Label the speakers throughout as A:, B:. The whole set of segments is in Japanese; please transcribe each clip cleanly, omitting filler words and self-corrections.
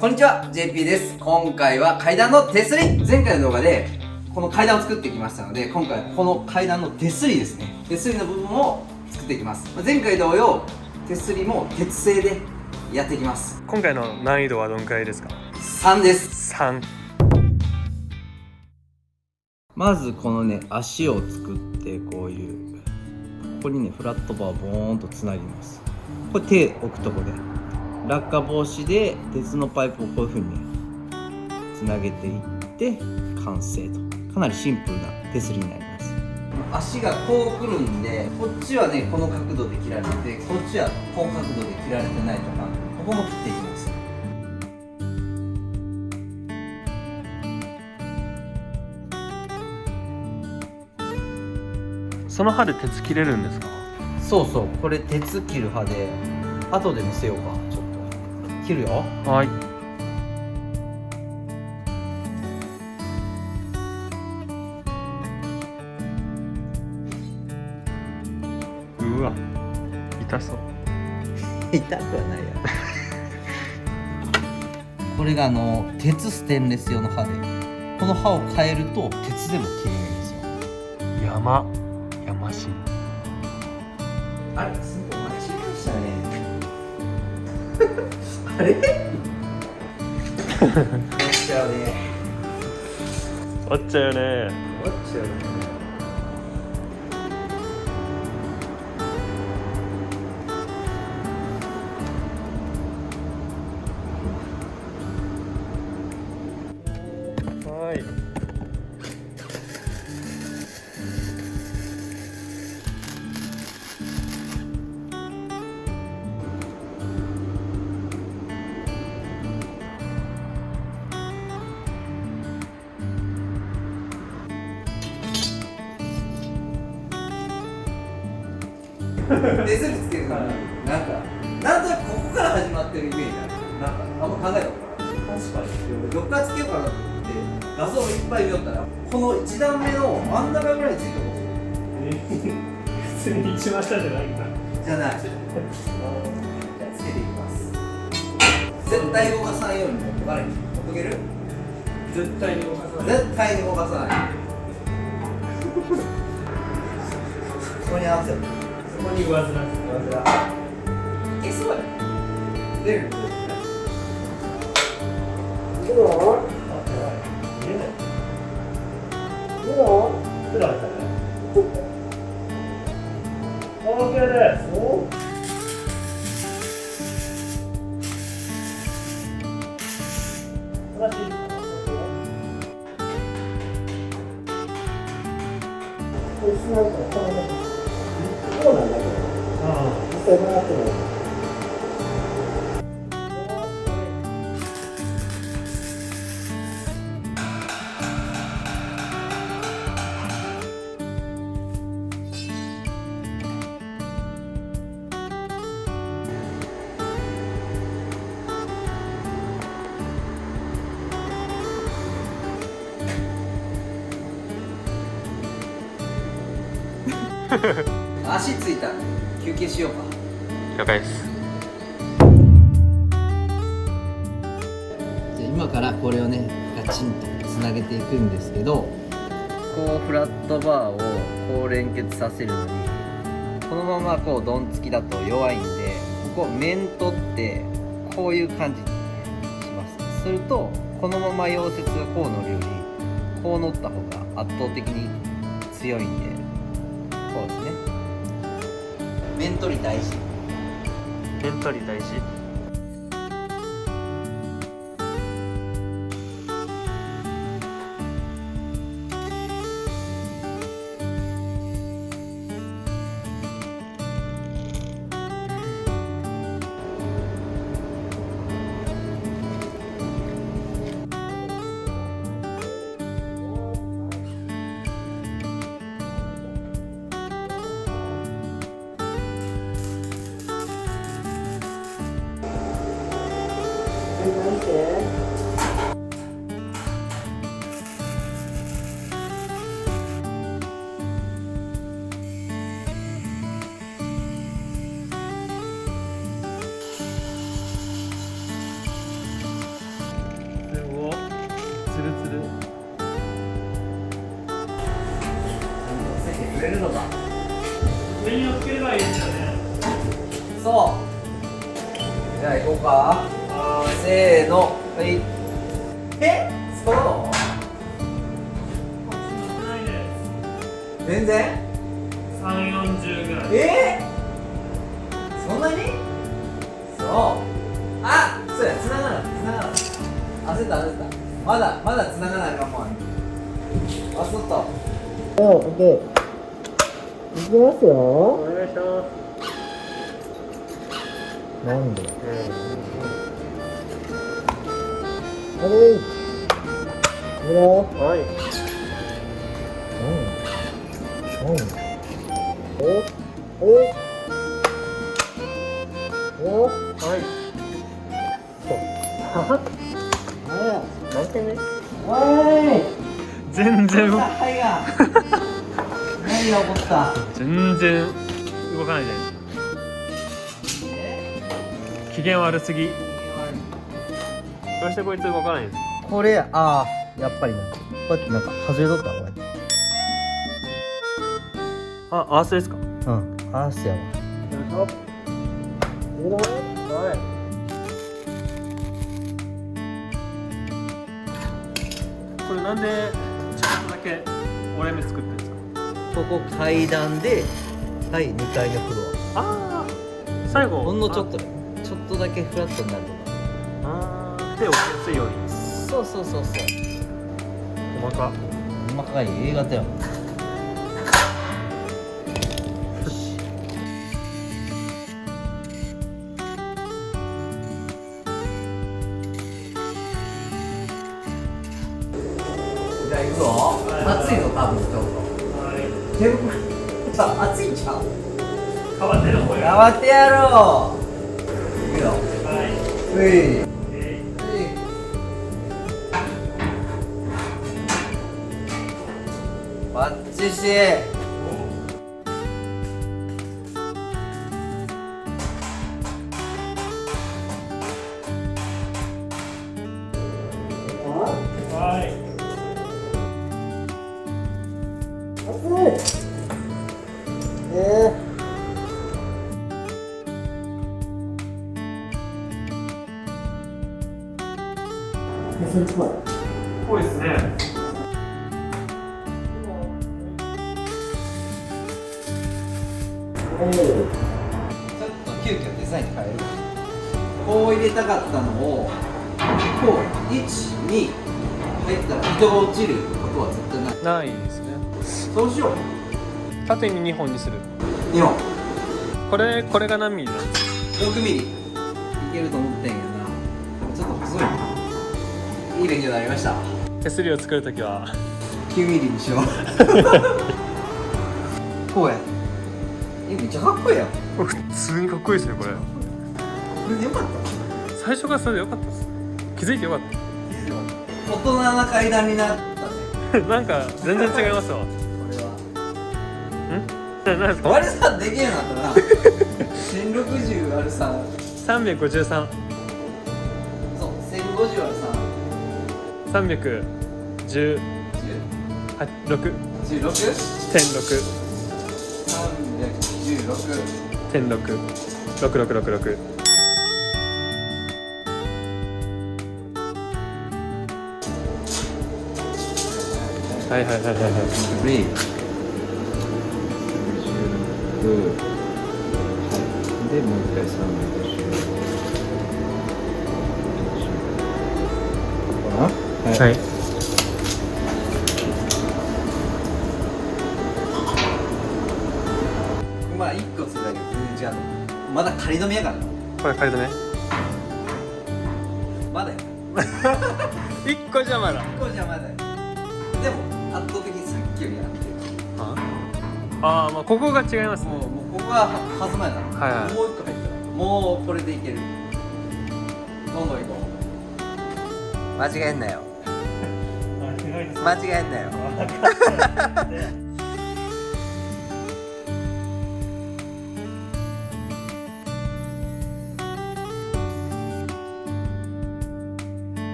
A: こんにちは、JP です。今回は階段の手すり。前回の動画でこの階段を作ってきましたので、今回はこの階段の手すりですね。手すりの部分を作っていきます。前回同様、手すりも鉄製でやっていきます。
B: 今回の難易度はどんくらいですか
A: 3です。
B: 3。
A: まずこのね、足を作ってこういうここにね、フラットバーをボーンとつなぎます。これ手置くとこで落下防止で鉄のパイプをこういう風にねつなげていって完成と。かなりシンプルな手すりになります。足がこうくるんで、こっちはねこの角度で切られて、こっちはこの角度で切られてないとか、ここも切っていきます。
B: その刃で鉄切れるんですか？
A: そうそう、これ鉄切る刃で後で見せようか。ちょっと切るよ。
B: はい。うわ、痛そう。
A: 痛くはないやこれが鉄ステンレス用の刃で、この刃を変えると鉄でも切れるんですよ。
B: 山し。
A: あれ、すごい間違えましたねあれ終わっちゃうね。
B: 終わっちゃうよね。
A: 終わっちゃうね。
B: はい。
A: 手すりつけるから、なんとなくここから始まってるイメージある。なんかあんま考えたことない。確かに。どっからつけようかなと思って画像をいっぱい見よったら、この1段目の真ん中ぐらいついてます。
B: 普通に一番下じゃないんだ。
A: じゃない。じゃあつけていきます。絶対動かさないように持っとかない。持っとける？
B: 絶対に動かさない。
A: 絶対に動かさない。ここに合わせる。
B: そこに上ずらす。
A: いけそうやね。出る。
B: 見えないOK です。そうなんだけど、実際もらっても
A: 足ついた。休憩しようか。
B: 了解です。
A: じゃあ今からこれをねガチンとつなげていくんですけど、こうフラットバーをこう連結させるのに、このままこうドンつきだと弱いんで、ここ面取ってこういう感じにします。するとこのまま溶接がこう乗るよりこう乗った方が圧倒的に強いんで、こうですね。面取り大事。
B: 面取り大事。
A: くれるのか。
C: 上に乗っければいいですよね。
A: そうじゃあ行こうか。
C: は
A: せーの。はい。そう
C: ーい。ないです。
A: 全然
C: 3、40ぐらい。
A: そんなにそうそうや、繋がない焦ったまだ繋がないかもあそっとオッケーいきますよ。
C: お願いします。
A: なんで
C: はい。はい。何点目？全然
A: 何が起こった
C: 全然動かないじゃないですか。機嫌悪すぎ。どうしてこいつ動かないんですか？
A: これやっぱりなんかこうやってなんか外れとったこうやって
C: あ、アースですか？
A: アースやわ。
C: はい。これなんでちょっとだけ折れ目作ってるんですか？
A: ここ階段で2階のフロ
C: ああ、最後
A: アほんのちょっとだけフラットになるとか。
C: 手を置きやすいように。
A: そう
C: 細か
A: い A 型よ。じゃあ行くぞ。暑いぞ多分ちょっと。
C: はい。
A: 手袋さ暑いんちゃう？
C: かばっての方
A: 頑張ってやろう。いくよ。
C: はい。
A: うい。バッチシ。
C: はい。多いですね。
A: ちょっと急遽デザイン変える。こう入れたかったのをこう1、2入ったら人が落ちることは絶対ない。
C: ないですね。
A: そうしよう。
C: 縦に2本にする。
A: 2本
C: これが何ミリなんですか
A: 6ミリいけると思ってんやな。ちょっと細いな。いい勉強になりました。
C: 手すりを作るときは
A: 9ミリにしよう。こうや。めっちゃかっこいいやん。
C: 普通にかっこいいですねこれ。
A: これでよかった。
C: 最初からそれでよかったです。気づいてよかっ
A: 大人な階段になったね。
C: た。なんか全然違いますわ。
A: これは
C: 何ですか？
A: 割る3できんようになったな。1060割る3。
C: 353、
A: そう1050割る
C: 316
A: 3 16 316
C: 点6、6666。はいはいはいはいはい。
A: 3 16でもう一回310かな。
C: はい。
A: まあ1個するだけで全然違う。まだ仮止めやからな。
C: これ仮止め。
A: まだよ。
C: 1個じゃまだ。
A: 1個じゃまだよ。でも圧倒的にさっきよりやってる。
C: ああ、まあここが違いますね。
A: もうここが弾まやな。
C: はいはい
A: もう1個入ったらもうこれでいける。どんどんいこう。間違えんなよ。間違えんなよ。こ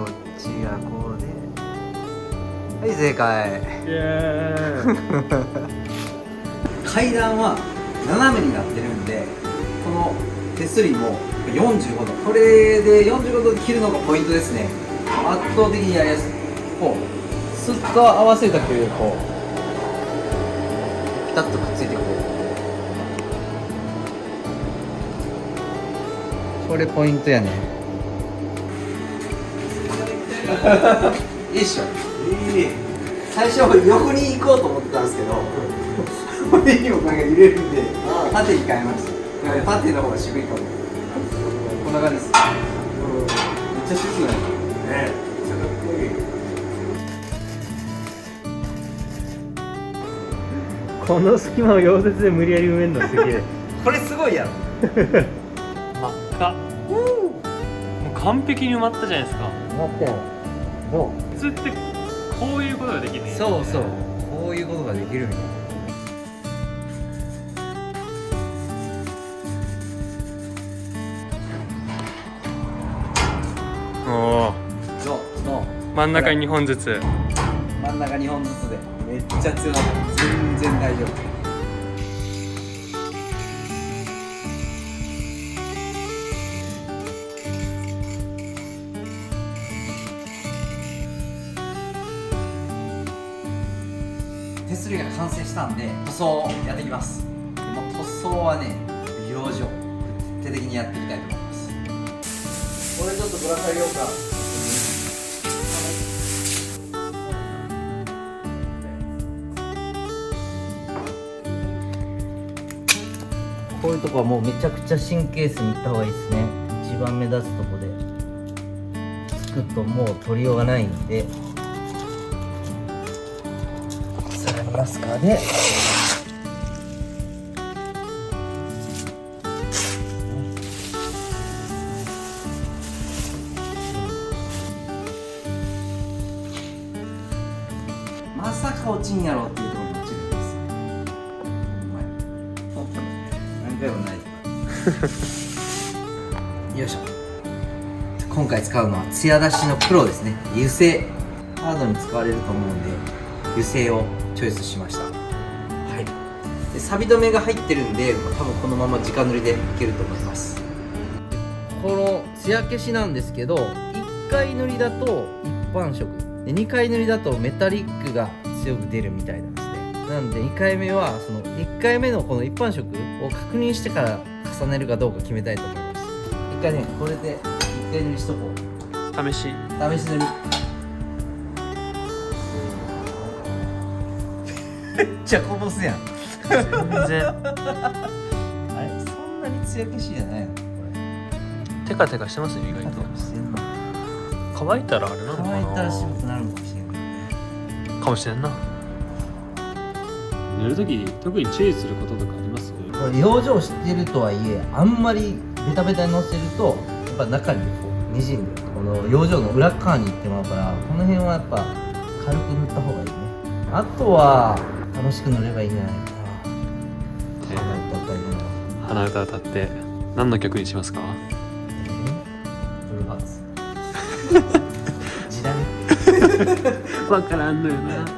A: っちがこうで、はい正解。
C: イエーイ。
A: 階段は斜めになってるんで、この手すりも45度、これで45度で切るのがポイントですね。圧倒的にやりやすい。こうスッと合わせるだけでこうピタッとくっついてこう、これポイントやね。いいっしょ。いい。最初横に行こうと思ってたんですけど、これにもこれが揺れるんで縦に変えました。だから縦の方が渋いかも。こんな感じです。めっちゃ渋くないね。めっちゃかっこいい。
C: この隙間を溶接で無理やり埋めるのすげえ。
A: これすごいやろ。
C: 真っ赤。もう完璧に埋まったじゃないですか。
A: 待ってよ。ど
C: 普通ってこういうことができるね。
A: そうそう。こういうことができるみたいな。
C: おお。
A: そうそう。
C: 真ん中に2本ずつ。
A: 真ん中2本ずつでめっちゃ強い。全然大丈夫。手すりが完成したんで塗装をやっていきます。でも塗装はね、養生徹底的にやっていきたいと思います。これちょっとぶら下げようか。こういうとこはもうめちゃくちゃ神経質にいった方がいいですね。一番目立つとこでつくともう取りようがないんで、さらにマスカーでまさか落ちんやろっていうところに落ちるんです。何回もないよいしょ。今回使うのは艶出しのプロですね。油性ハードに使われると思うんで油性をチョイスしました。はい。で錆止めが入ってるんで多分このまま直塗りでいけると思います。この艶消しなんですけど、1回塗りだと一般色で2回塗りだとメタリックが強く出るみたいなんですね。なんで2回目はその1回目のこの一般色を確認してから重ねるかどうか決めたいと思います。1回ね、これで1回塗りしとこう。
C: 試し。
A: 試し塗り。めっちゃこぼすやん。
C: 全然。
A: あれそんなに艶消しじゃないのこ
C: テカテカしてますよ意外
A: れ。
C: と。
A: してんの。
C: 乾いたらあれなのかな。
A: 乾いたら渋くなるのかもしれない。
C: かもしれんな。
B: 塗るとき特に注意することとかあります？
A: これ養生してるとはいえ、あんまりベタベタにのせるとやっぱ中にこうにじんでこの養生の裏側にいってまうから、この辺はやっぱ軽く塗った方がいいね。あとは楽しく塗ればいいんじゃないかな。
B: 鼻歌歌って何の曲にしますか？
A: ブルーハーツ時代
B: わからんのよな。
A: こ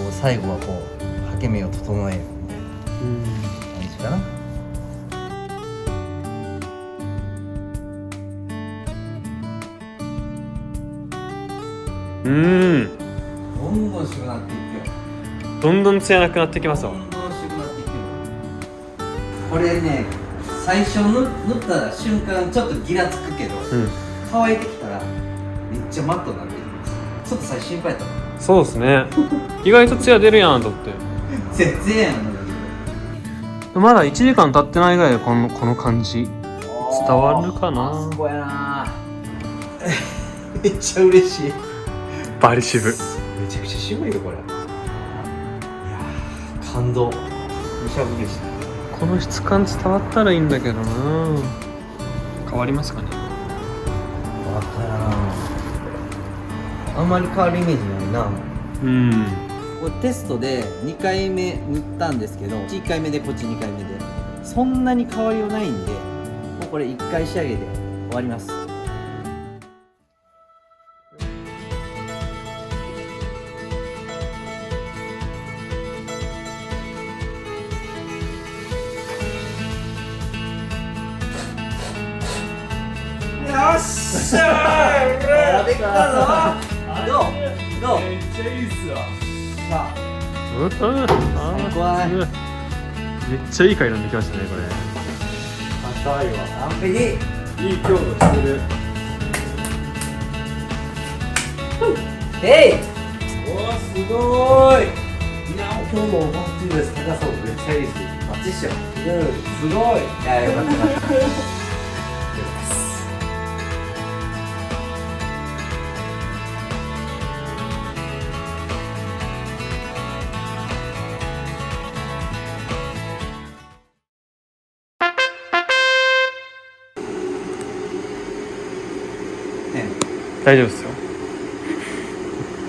A: う最後はこう刷毛目を整えるみたいな感じかな。
C: うん。
A: どんどん渋くなっていくよ。
C: どんどん艶なくなってきますわ。
A: どんどん渋くなっていくよ。これね、最初塗った瞬間ちょっとギラつくけど、
C: うん。
A: 乾いてきたらめっちゃマットになっていきます。ちょっと最初心配やったもん。
C: そうですね。意外と艶出るやんと思って。
A: 全然やん。
C: まだ1時間経ってないぐらいでこの感じ。伝わるかな。
A: あそこやなめっちゃ嬉しい。
C: バリ渋。
A: めちゃくちゃ渋いよこれ。いやー感動。むしゃぶりした。
C: この質感伝わったらいいんだけどな。変わりますかね。
A: わからん。あんまり変わるイメージないな。
C: うん。
A: これテストで2回目塗ったんですけど、1回目でこっち2回目でそんなに変わりはないんで、もうこれ1回仕上げで終わります。しゃー、できたぞ。どう
C: めっちゃいいっすわ。
A: さあ、
C: うん、
A: 最高だね。
C: めっちゃいい回なんできましたね、これ。
B: 硬いわ。
A: 完璧。
B: いい強度してる。
A: えい。
B: おー、すごーい。いや、今日もバッチリです。高さもめっちゃいいし。
A: バッチリっしょ。
B: うん。
A: すごい。いや、よかったよかった。ね
C: 大丈夫ですよ。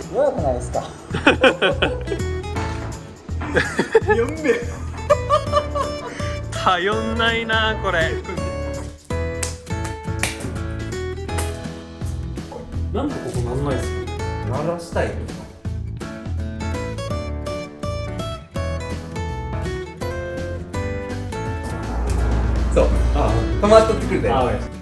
A: すごくないですか。4名。
C: 頼んないな、これ。なんでここなんないっすか。
A: 鳴らしたい。そう。止まっとってくれたよ。
C: あ、わかりました。